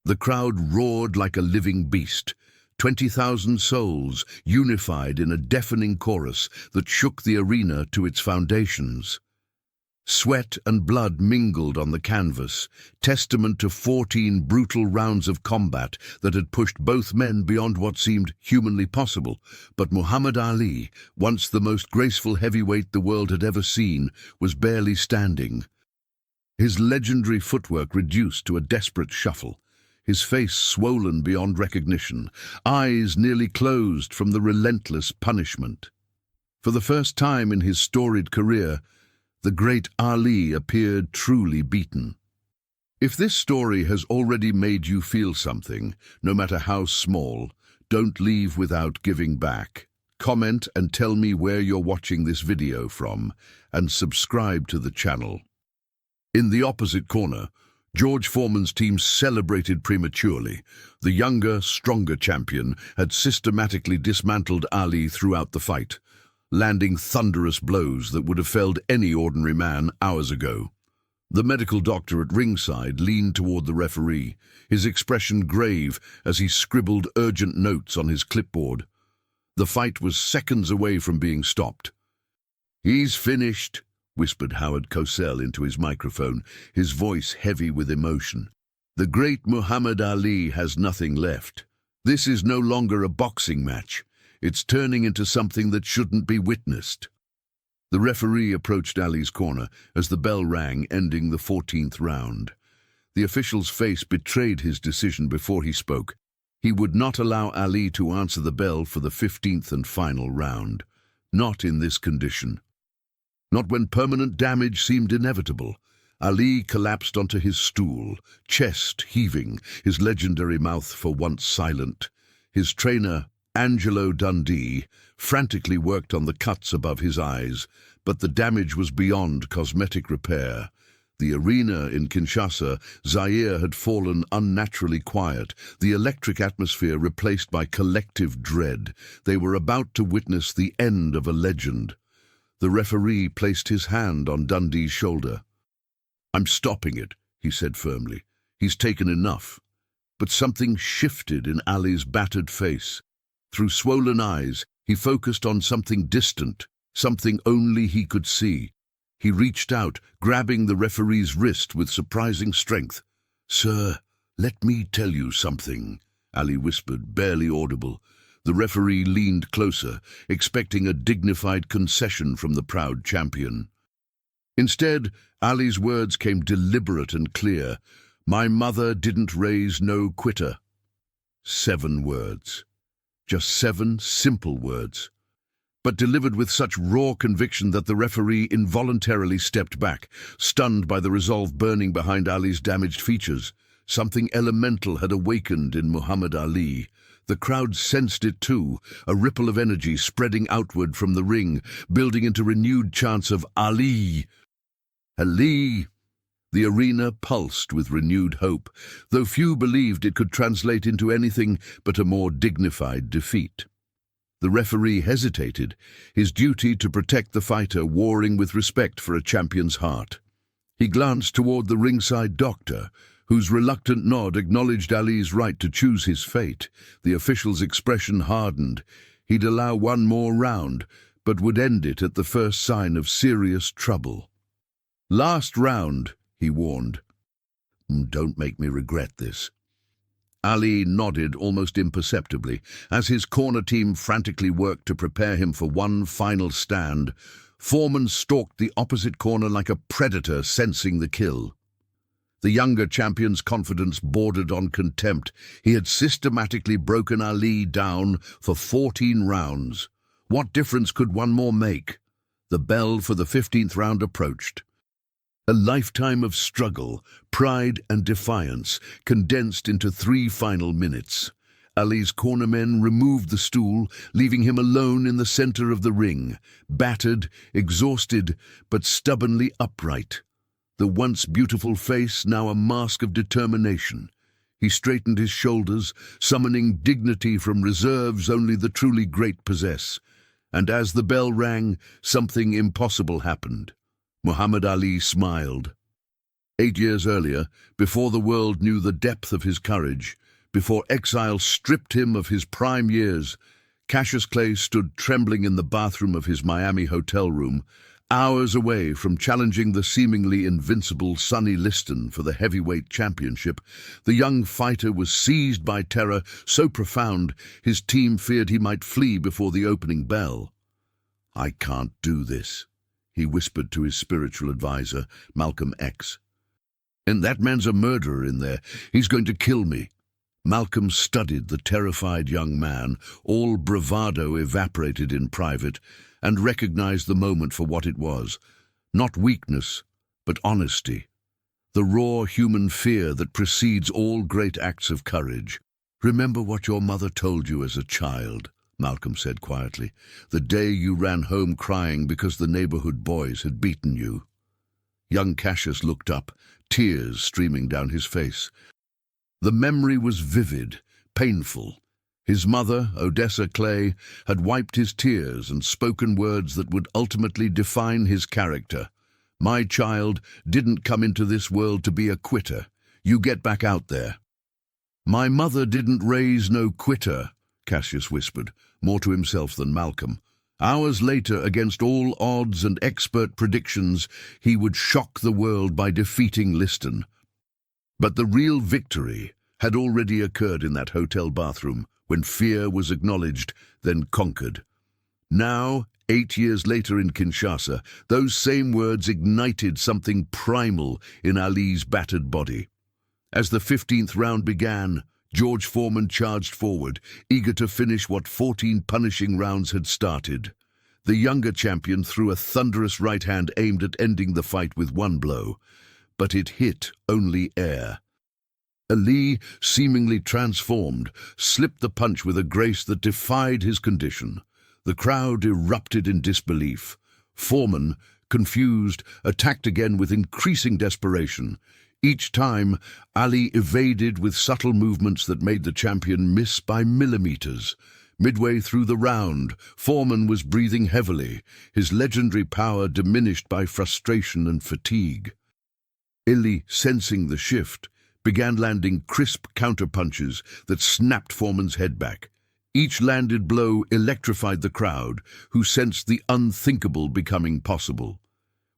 The crowd roared like a living beast. 20,000 souls unified in a deafening chorus that shook the arena to its foundations. Sweat and blood mingled on the canvas, testament to 14 brutal rounds of combat that had pushed both men beyond what seemed humanly possible. But Muhammad Ali, once the most graceful heavyweight the world had ever seen, was barely standing. His legendary footwork reduced to a desperate shuffle, his face swollen beyond recognition, eyes nearly closed from the relentless punishment. For the first time in his storied career, the great Ali appeared truly beaten. If this story has already made you feel something, no matter how small, don't leave without giving back. Comment and tell me where you're watching this video from, and subscribe to the channel. In the opposite corner, George Foreman's team celebrated prematurely. The younger, stronger champion had systematically dismantled Ali throughout the fight, landing thunderous blows that would have felled any ordinary man hours ago. The medical doctor at ringside leaned toward the referee, his expression grave as he scribbled urgent notes on his clipboard. The fight was seconds away from being stopped. "He's finished," whispered Howard Cosell into his microphone, his voice heavy with emotion. "The great Muhammad Ali has nothing left. This is no longer a boxing match. It's turning into something that shouldn't be witnessed." The referee approached Ali's corner as the bell rang, ending the 14th round. The official's face betrayed his decision before he spoke. He would not allow Ali to answer the bell for the 15th and final round. Not in this condition. Not when permanent damage seemed inevitable. Ali collapsed onto his stool, chest heaving, his legendary mouth for once silent. His trainer, Angelo Dundee, frantically worked on the cuts above his eyes, but the damage was beyond cosmetic repair. The arena in Kinshasa, Zaire, had fallen unnaturally quiet, the electric atmosphere replaced by collective dread. They were about to witness the end of a legend. The referee placed his hand on Dundee's shoulder. "I'm stopping it," he said firmly. "He's taken enough." But something shifted in Ali's battered face. Through swollen eyes, he focused on something distant, something only he could see. He reached out, grabbing the referee's wrist with surprising strength. "Sir, let me tell you something," Ali whispered, barely audible. The referee leaned closer, expecting a dignified concession from the proud champion. Instead, Ali's words came deliberate and clear. "My mother didn't raise no quitter." 7 words. Just 7 simple words, but delivered with such raw conviction that the referee involuntarily stepped back, stunned by the resolve burning behind Ali's damaged features. Something elemental had awakened in Muhammad Ali. The crowd sensed it too, a ripple of energy spreading outward from the ring, building into renewed chants of "Ali! Ali!" The arena pulsed with renewed hope, though few believed it could translate into anything but a more dignified defeat. The referee hesitated, his duty to protect the fighter warring with respect for a champion's heart. He glanced toward the ringside doctor, whose reluctant nod acknowledged Ali's right to choose his fate. The official's expression hardened. He'd allow one more round, but would end it at the first sign of serious trouble. "Last round," he warned. "Don't make me regret this." Ali nodded almost imperceptibly as his corner team frantically worked to prepare him for one final stand. Foreman stalked the opposite corner like a predator sensing the kill. The younger champion's confidence bordered on contempt. He had systematically broken Ali down for 14 rounds. What difference could one more make? The bell for the 15th round approached. A lifetime of struggle, pride and defiance condensed into 3 final minutes. Ali's cornermen removed the stool, leaving him alone in the center of the ring, battered, exhausted, but stubbornly upright. The once beautiful face now a mask of determination. He straightened his shoulders, summoning dignity from reserves only the truly great possess. And as the bell rang, something impossible happened. Muhammad Ali smiled. 8 years earlier, before the world knew the depth of his courage, before exile stripped him of his prime years, Cassius Clay stood trembling in the bathroom of his Miami hotel room, hours away from challenging the seemingly invincible Sonny Liston for the heavyweight championship. The young fighter was seized by terror so profound his team feared he might flee before the opening bell. "I can't do this," he whispered to his spiritual advisor, Malcolm X. "And that man's a murderer in there. He's going to kill me." Malcolm studied the terrified young man, all bravado evaporated in private, and recognized the moment for what it was. Not weakness, but honesty. The raw human fear that precedes all great acts of courage. "Remember what your mother told you as a child," Malcolm said quietly, "the day you ran home crying because the neighborhood boys had beaten you." Young Cassius looked up, tears streaming down his face. The memory was vivid, painful. His mother, Odessa Clay, had wiped his tears and spoken words that would ultimately define his character. "My child didn't come into this world to be a quitter. You get back out there." "My mother didn't raise no quitter," Cassius whispered, more to himself than Malcolm. Hours later, against all odds and expert predictions, he would shock the world by defeating Liston. But the real victory had already occurred in that hotel bathroom, when fear was acknowledged, then conquered. Now, 8 years later in Kinshasa, those same words ignited something primal in Ali's battered body. As the 15th round began, George Foreman charged forward, eager to finish what 14 punishing rounds had started. The younger champion threw a thunderous right hand aimed at ending the fight with one blow, but it hit only air. Ali, seemingly transformed, slipped the punch with a grace that defied his condition. The crowd erupted in disbelief. Foreman, confused, attacked again with increasing desperation. Each time, Ali evaded with subtle movements that made the champion miss by millimeters. Midway through the round, Foreman was breathing heavily, his legendary power diminished by frustration and fatigue. Ali, sensing the shift, began landing crisp counterpunches that snapped Foreman's head back. Each landed blow electrified the crowd, who sensed the unthinkable becoming possible.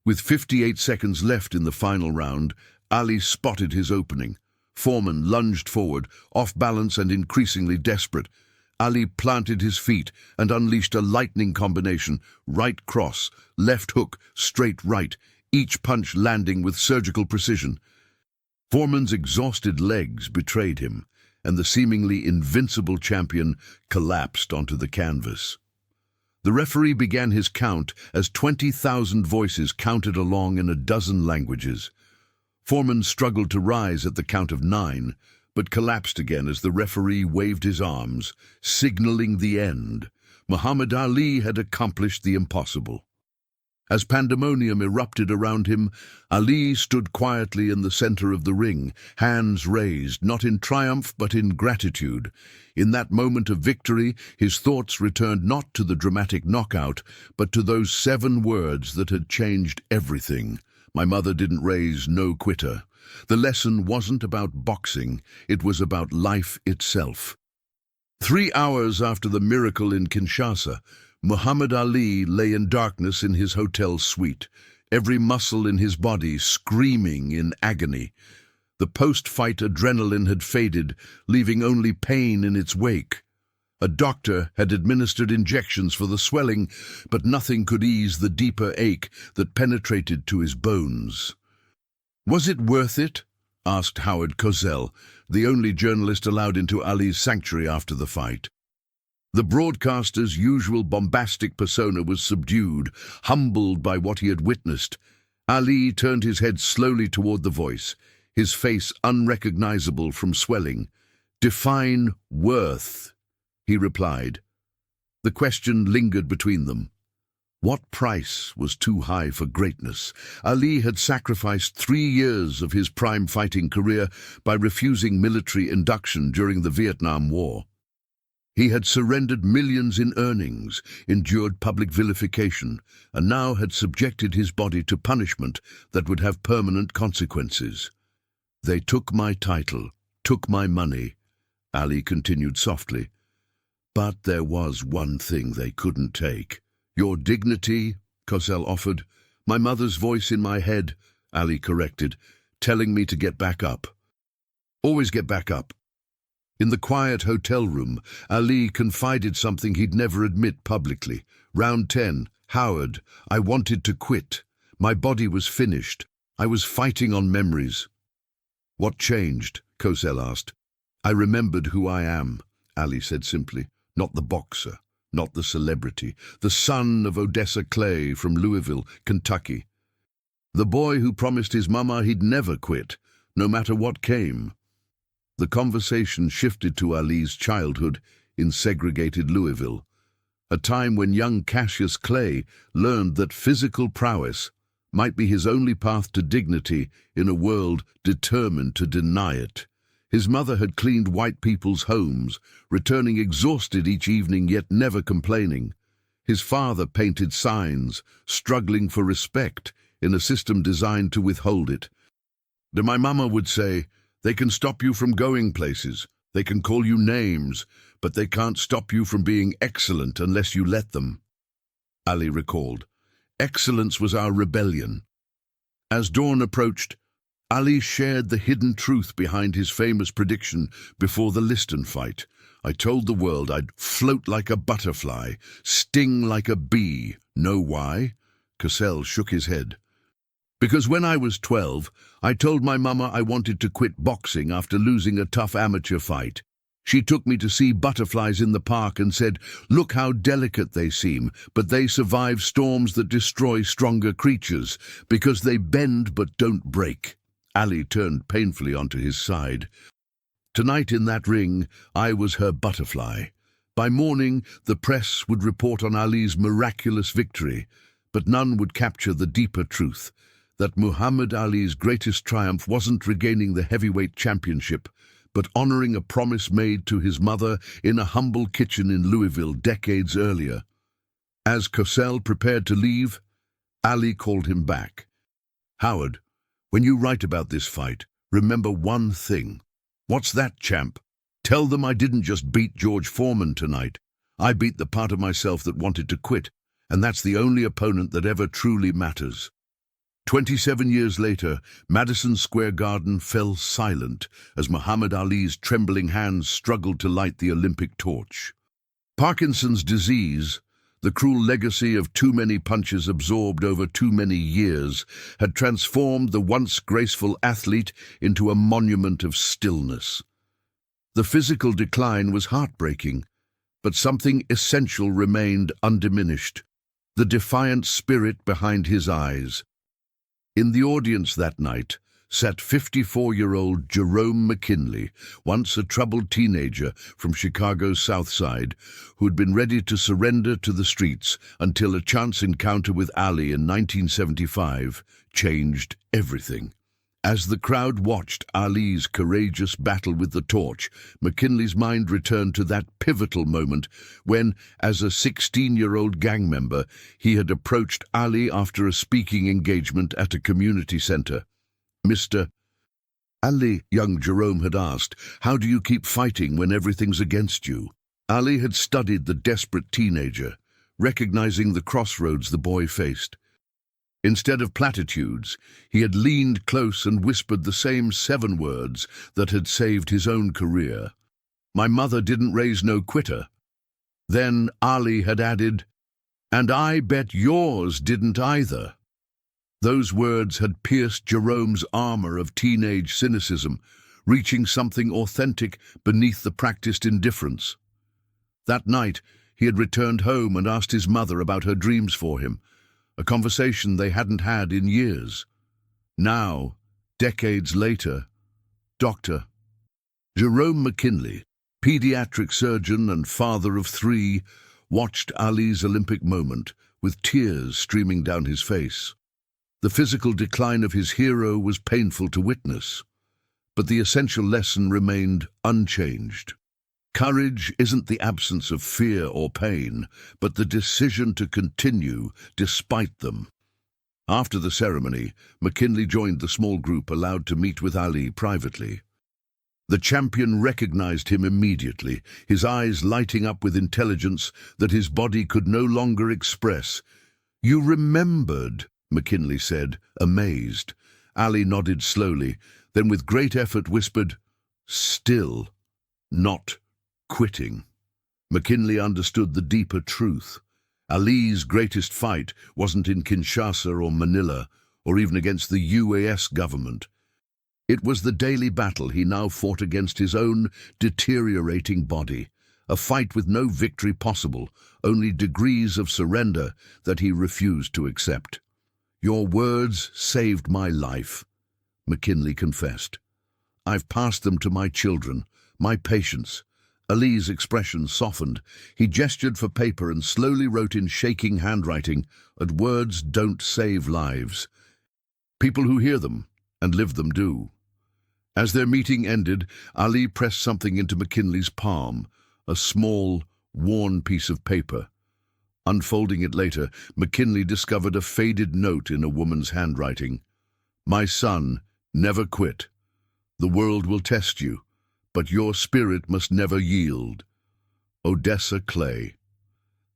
With 58 seconds left in the final round, Ali spotted his opening. Foreman lunged forward, off balance and increasingly desperate. Ali planted his feet and unleashed a lightning combination, right cross, left hook, straight right, each punch landing with surgical precision. Foreman's exhausted legs betrayed him, and the seemingly invincible champion collapsed onto the canvas. The referee began his count as 20,000 voices counted along in a dozen languages. Foreman struggled to rise at the count of 9, but collapsed again as the referee waved his arms, signaling the end. Muhammad Ali had accomplished the impossible. As pandemonium erupted around him, Ali stood quietly in the center of the ring, hands raised, not in triumph but in gratitude. In that moment of victory, his thoughts returned not to the dramatic knockout, but to those 7 words that had changed everything. "My mother didn't raise no quitter." The lesson wasn't about boxing, it was about life itself. 3 hours after the miracle in Kinshasa, Muhammad Ali lay in darkness in his hotel suite, every muscle in his body screaming in agony. The post-fight adrenaline had faded, leaving only pain in its wake. A doctor had administered injections for the swelling, but nothing could ease the deeper ache that penetrated to his bones. "Was it worth it?" asked Howard Cosell, the only journalist allowed into Ali's sanctuary after the fight. The broadcaster's usual bombastic persona was subdued, humbled by what he had witnessed. Ali turned his head slowly toward the voice, his face unrecognizable from swelling. "Define worth," he replied. The question lingered between them. What price was too high for greatness? Ali had sacrificed 3 years of his prime fighting career by refusing military induction during the Vietnam War. He had surrendered millions in earnings, endured public vilification, and now had subjected his body to punishment that would have permanent consequences. "They took my title, took my money," Ali continued softly. "But there was one thing they couldn't take." "Your dignity," Cosell offered. "My mother's voice in my head," Ali corrected, "telling me to get back up. Always get back up." In the quiet hotel room, Ali confided something he'd never admit publicly. "Round 10, Howard, I wanted to quit. My body was finished. I was fighting on memories." "What changed?" Cosell asked. "I remembered who I am," Ali said simply. "Not the boxer, not the celebrity, the son of Odessa Clay from Louisville, Kentucky. The boy who promised his mama he'd never quit, no matter what came." The conversation shifted to Ali's childhood in segregated Louisville, a time when young Cassius Clay learned that physical prowess might be his only path to dignity in a world determined to deny it. His mother had cleaned white people's homes, returning exhausted each evening yet never complaining. His father painted signs, struggling for respect in a system designed to withhold it. My mama would say, "They can stop you from going places, they can call you names, but they can't stop you from being excellent unless you let them," Ali recalled. "Excellence was our rebellion." As dawn approached, Ali shared the hidden truth behind his famous prediction before the Liston fight. "I told the world I'd float like a butterfly, sting like a bee." Know why? Cosell shook his head. "Because when I was 12, I told my mama I wanted to quit boxing after losing a tough amateur fight. She took me to see butterflies in the park and said, 'Look how delicate they seem, but they survive storms that destroy stronger creatures, because they bend but don't break.'" Ali turned painfully onto his side. "Tonight in that ring, I was her butterfly. By morning, the press would report on Ali's miraculous victory, but none would capture the deeper truth, that Muhammad Ali's greatest triumph wasn't regaining the heavyweight championship, but honoring a promise made to his mother in a humble kitchen in Louisville decades earlier." As Cosell prepared to leave, Ali called him back. "Howard, when you write about this fight, remember one thing." "What's that, champ?" "Tell them I didn't just beat George Foreman tonight. I beat the part of myself that wanted to quit, and that's the only opponent that ever truly matters." 27 years later, Madison Square Garden fell silent as Muhammad Ali's trembling hands struggled to light the Olympic torch. Parkinson's disease, the cruel legacy of too many punches absorbed over too many years, had transformed the once graceful athlete into a monument of stillness. The physical decline was heartbreaking, but something essential remained undiminished: the defiant spirit behind his eyes. In the audience that night sat 54-year-old Jerome McKinley, once a troubled teenager from Chicago's South Side, who had been ready to surrender to the streets until a chance encounter with Ali in 1975 changed everything. As the crowd watched Ali's courageous battle with the torch, McKinley's mind returned to that pivotal moment when, as a 16-year-old gang member, he had approached Ali after a speaking engagement at a community center. "Mr. Ali," young Jerome had asked, "how do you keep fighting when everything's against you?" Ali had studied the desperate teenager, recognizing the crossroads the boy faced. Instead of platitudes, he had leaned close and whispered the same 7 words that had saved his own career. "My mother didn't raise no quitter." Then Ali had added, "And I bet yours didn't either." Those words had pierced Jerome's armor of teenage cynicism, reaching something authentic beneath the practiced indifference. That night, he had returned home and asked his mother about her dreams for him, a conversation they hadn't had in years. Now, decades later, Dr. Jerome McKinley, pediatric surgeon and father of 3, watched Ali's Olympic moment with tears streaming down his face. The physical decline of his hero was painful to witness, but the essential lesson remained unchanged. Courage isn't the absence of fear or pain, but the decision to continue despite them. After the ceremony, McKinley joined the small group allowed to meet with Ali privately. The champion recognized him immediately, his eyes lighting up with intelligence that his body could no longer express. "You remembered," McKinley said, amazed. Ali nodded slowly, then with great effort whispered, "Still not quitting." McKinley understood the deeper truth. Ali's greatest fight wasn't in Kinshasa or Manila, or even against the UAS government. It was the daily battle he now fought against his own deteriorating body, a fight with no victory possible, only degrees of surrender that he refused to accept. "Your words saved my life," McKinley confessed. "I've passed them to my children, my patients." Ali's expression softened. He gestured for paper and slowly wrote in shaking handwriting, "And words don't save lives. People who hear them and live them do." As their meeting ended, Ali pressed something into McKinley's palm, a small, worn piece of paper. Unfolding it later, McKinley discovered a faded note in a woman's handwriting. "My son, never quit. The world will test you, but your spirit must never yield. Odessa Clay."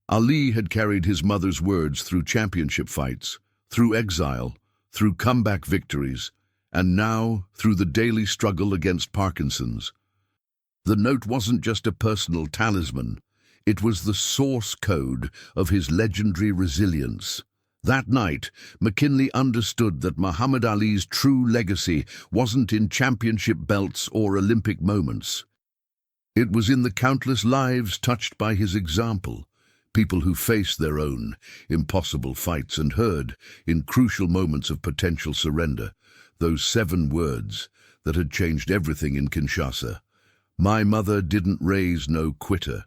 Ali had carried his mother's words through championship fights, through exile, through comeback victories, and now through the daily struggle against Parkinson's. The note wasn't just a personal talisman, it was the source code of his legendary resilience. That night, McKinley understood that Muhammad Ali's true legacy wasn't in championship belts or Olympic moments. It was in the countless lives touched by his example, people who faced their own impossible fights and heard, in crucial moments of potential surrender, those 7 words that had changed everything in Kinshasa. "My mother didn't raise no quitter."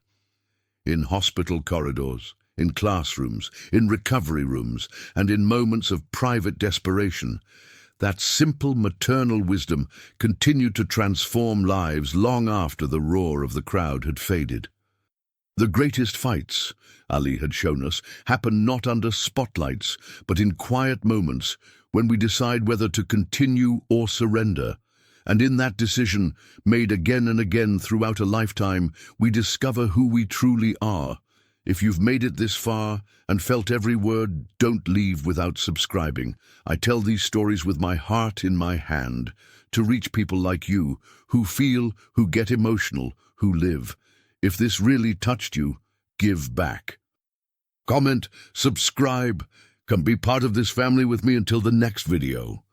In hospital corridors, in classrooms, in recovery rooms, and in moments of private desperation, that simple maternal wisdom continued to transform lives long after the roar of the crowd had faded. The greatest fights, Ali had shown us, happen not under spotlights, but in quiet moments when we decide whether to continue or surrender. And in that decision, made again and again throughout a lifetime, we discover who we truly are. If you've made it this far and felt every word, don't leave without subscribing. I tell these stories with my heart in my hand, to reach people like you, who feel, who get emotional, who live. If this really touched you, give back. Comment, subscribe, come be part of this family with me until the next video.